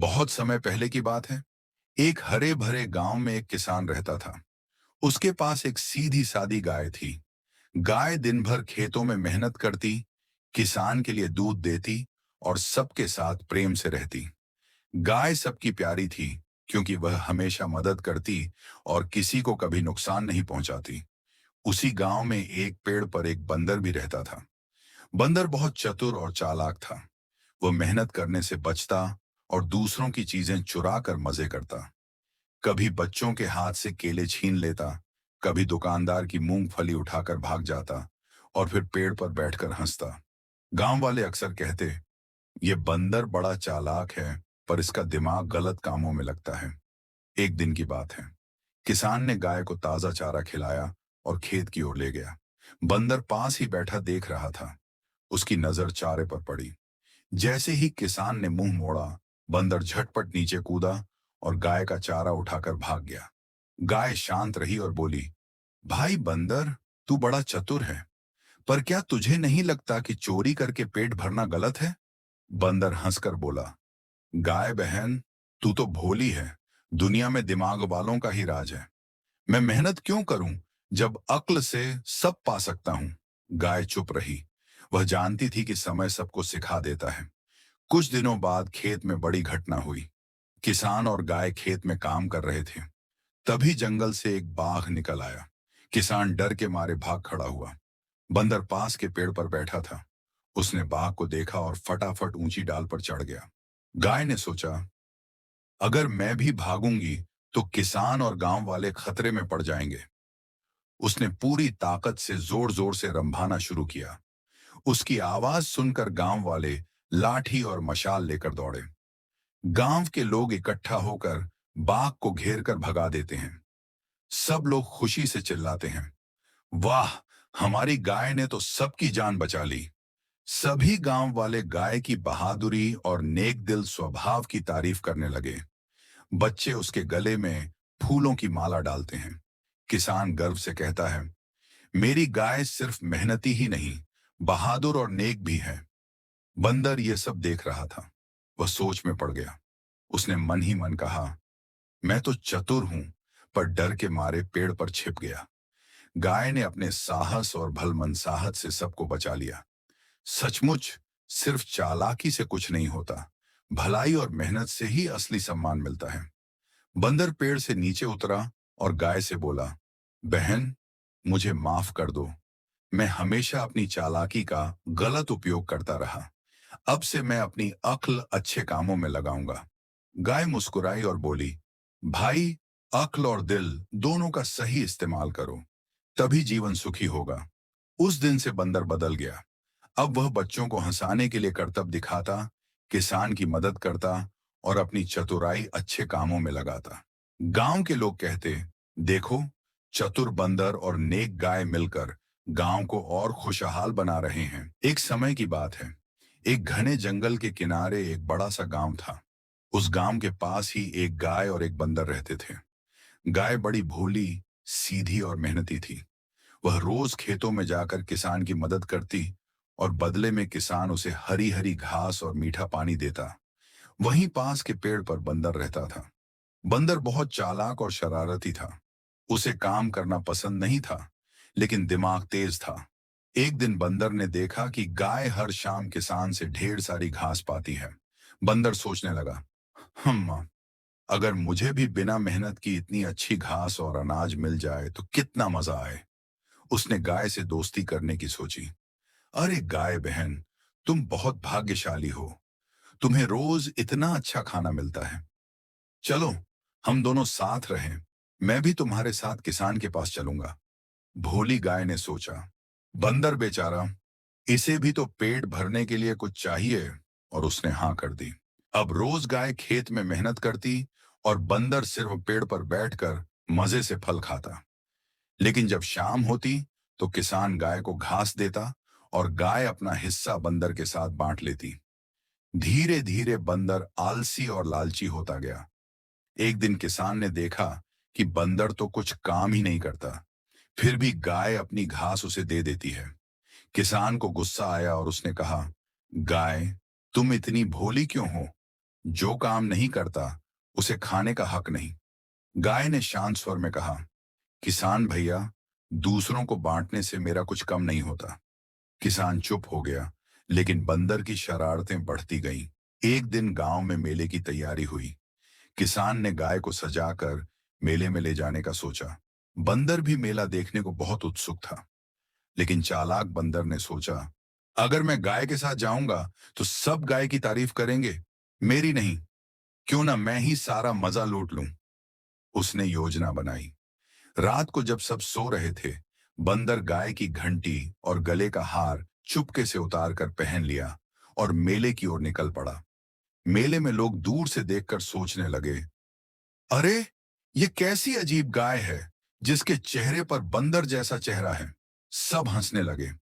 बहुत समय पहले की बात है। एक हरे भरे गांव में एक किसान रहता था। उसके पास एक सीधी सादी गाय थी। गाय दिन भर खेतों में मेहनत करती, किसान के लिए दूध देती और सबके साथ प्रेम से रहती। गाय सबकी प्यारी थी क्योंकि वह हमेशा मदद करती और किसी को कभी नुकसान नहीं पहुंचाती। उसी गांव में एक पेड़ पर एक बंदर भी रहता था। बंदर बहुत चतुर और चालाक था। वह मेहनत करने से बचता और दूसरों की चीजें चुरा कर मजे करता। कभी बच्चों के हाथ से केले छीन लेता, कभी दुकानदार की मूंगफली उठाकर भाग जाता और फिर पेड़ पर बैठकर हंसता। गांव वाले अक्सर कहते, ये बंदर बड़ा चालाक है, पर इसका दिमाग गलत कामों में लगता है। एक दिन की बात है। किसान ने गाय को ताजा चारा खिलाया और खेत की ओर ले गया। बंदर पास ही बैठा देख रहा था। उसकी नजर चारे पर पड़ी। जैसे ही किसान ने मुंह मोड़ा, बंदर झटपट नीचे कूदा और गाय का चारा उठाकर भाग गया। गाय शांत रही और बोली, भाई बंदर, तू बड़ा चतुर है, पर क्या तुझे नहीं लगता कि चोरी करके पेट भरना गलत है? बंदर हंसकर बोला, गाय बहन, तू तो भोली है। दुनिया में दिमाग वालों का ही राज है। मैं मेहनत क्यों करूं जब अक्ल से सब पा सकता हूं? गाय चुप रही। वह जानती थी कि समय सबको सिखा देता है। कुछ दिनों बाद खेत में बड़ी घटना हुई। किसान और गाय खेत में काम कर रहे थे। तभी जंगल से एक बाघ निकल आया। किसान डर के मारे भाग खड़ा हुआ। बंदर पास के पेड़ पर बैठा था। उसने बाघ को देखा और फटाफट ऊंची डाल पर चढ़ गया। गाय ने सोचा, अगर मैं भी भागूंगी तो किसान और गांव वाले खतरे में पड़ जाएंगे। उसने पूरी ताकत से जोर जोर से रंभाना शुरू किया। उसकी आवाज सुनकर गांव वाले लाठी और मशाल लेकर दौड़े। गांव के लोग इकट्ठा होकर बाघ को घेर कर भगा देते हैं। सब लोग खुशी से चिल्लाते हैं, वाह, हमारी गाय ने तो सबकी जान बचा ली। सभी गांव वाले गाय की बहादुरी और नेक दिल स्वभाव की तारीफ करने लगे। बच्चे उसके गले में फूलों की माला डालते हैं। किसान गर्व से कहता है, मेरी गाय सिर्फ मेहनती ही नहीं, बहादुर और नेक भी है। बंदर ये सब देख रहा था। वह सोच में पड़ गया। उसने मन ही मन कहा, मैं तो चतुर हूं, पर डर के मारे पेड़ पर छिप गया। गाय ने अपने साहस और भलमनसाहत से सबको बचा लिया। सचमुच सिर्फ चालाकी से कुछ नहीं होता, भलाई और मेहनत से ही असली सम्मान मिलता है। बंदर पेड़ से नीचे उतरा और गाय से बोला, बहन, मुझे माफ कर दो। मैं हमेशा अपनी चालाकी का गलत उपयोग करता रहा। अब से मैं अपनी अक्ल अच्छे कामों में लगाऊंगा। गाय मुस्कुराई और बोली, भाई, अक्ल और दिल दोनों का सही इस्तेमाल करो, तभी जीवन सुखी होगा। उस दिन से बंदर बदल गया। अब वह बच्चों को हंसाने के लिए करतब दिखाता, किसान की मदद करता और अपनी चतुराई अच्छे कामों में लगाता। गांव के लोग कहते, देखो, चतुर बंदर और नेक गाय मिलकर गांव को और खुशहाल बना रहे हैं। एक समय की बात है। एक घने जंगल के किनारे एक बड़ा सा गांव था। उस गांव के पास ही एक गाय और एक बंदर रहते थे। गाय बड़ी भोली, सीधी और मेहनती थी। वह रोज खेतों में जाकर किसान की मदद करती और बदले में किसान उसे हरी हरी घास और मीठा पानी देता। वहीं पास के पेड़ पर बंदर रहता था। बंदर बहुत चालाक और शरारती था। उसे काम करना पसंद नहीं था, लेकिन दिमाग तेज था। एक दिन बंदर ने देखा कि गाय हर शाम किसान से ढेर सारी घास पाती है। बंदर सोचने लगा, अगर मुझे भी बिना मेहनत की इतनी अच्छी घास और अनाज मिल जाए तो कितना मजा आए। उसने गाय से दोस्ती करने की सोची। अरे गाय बहन, तुम बहुत भाग्यशाली हो। तुम्हें रोज इतना अच्छा खाना मिलता है। चलो, हम दोनों साथ रहें। मैं भी तुम्हारे साथ किसान के पास चलूंगा। भोली गाय ने सोचा, बंदर बेचारा, इसे भी तो पेट भरने के लिए कुछ चाहिए, और उसने हाँ कर दी। अब रोज गाय खेत में मेहनत करती और बंदर सिर्फ पेड़ पर बैठकर मजे से फल खाता। लेकिन जब शाम होती तो किसान गाय को घास देता और गाय अपना हिस्सा बंदर के साथ बांट लेती। धीरे धीरे बंदर आलसी और लालची होता गया। एक दिन किसान ने देखा कि बंदर तो कुछ काम ही नहीं करता, फिर भी गाय अपनी घास उसे दे देती है। किसान को गुस्सा आया और उसने कहा, गाय, तुम इतनी भोली क्यों हो? जो काम नहीं करता उसे खाने का हक नहीं। गाय ने शांत स्वर में कहा, किसान भैया, दूसरों को बांटने से मेरा कुछ कम नहीं होता। किसान चुप हो गया, लेकिन बंदर की शरारतें बढ़ती गईं। एक दिन गांव में मेले की तैयारी हुई। किसान ने गाय को सजाकर मेले में ले जाने का सोचा। बंदर भी मेला देखने को बहुत उत्सुक था, लेकिन चालाक बंदर ने सोचा, अगर मैं गाय के साथ जाऊंगा तो सब गाय की तारीफ करेंगे, मेरी नहीं। क्यों ना मैं ही सारा मजा लूट लूं। उसने योजना बनाई। रात को जब सब सो रहे थे, बंदर गाय की घंटी और गले का हार चुपके से उतार कर पहन लिया और मेले की ओर निकल पड़ा। मेले में लोग दूर से देखकर सोचने लगे, अरे, ये कैसी अजीब गाय है जिसके चेहरे पर बंदर जैसा चेहरा है। सब हंसने लगे।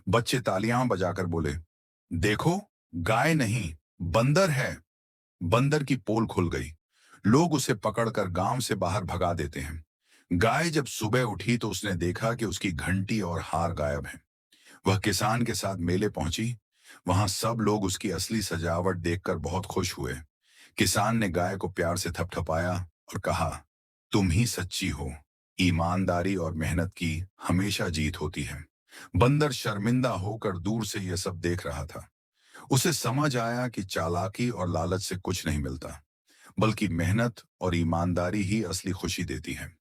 बच्चे तालियां बजाकर बोले, देखो, गाय नहीं, बंदर है। बंदर की पोल खुल गई। लोग उसे पकड़कर गांव से बाहर भगा देते हैं। गाय जब सुबह उठी तो उसने देखा कि उसकी घंटी और हार गायब हैं। वह किसान के साथ मेले पहुंची। वहां सब लोग उसकी असली सजावट देखकर बहुत खुश हुए। किसान ने गाय को प्यार से थपथपाया और कहा, तुम ही सच्ची हो। ईमानदारी और मेहनत की हमेशा जीत होती है। बंदर शर्मिंदा होकर दूर से यह सब देख रहा था। उसे समझ आया कि चालाकी और लालच से कुछ नहीं मिलता, बल्कि मेहनत और ईमानदारी ही असली खुशी देती है।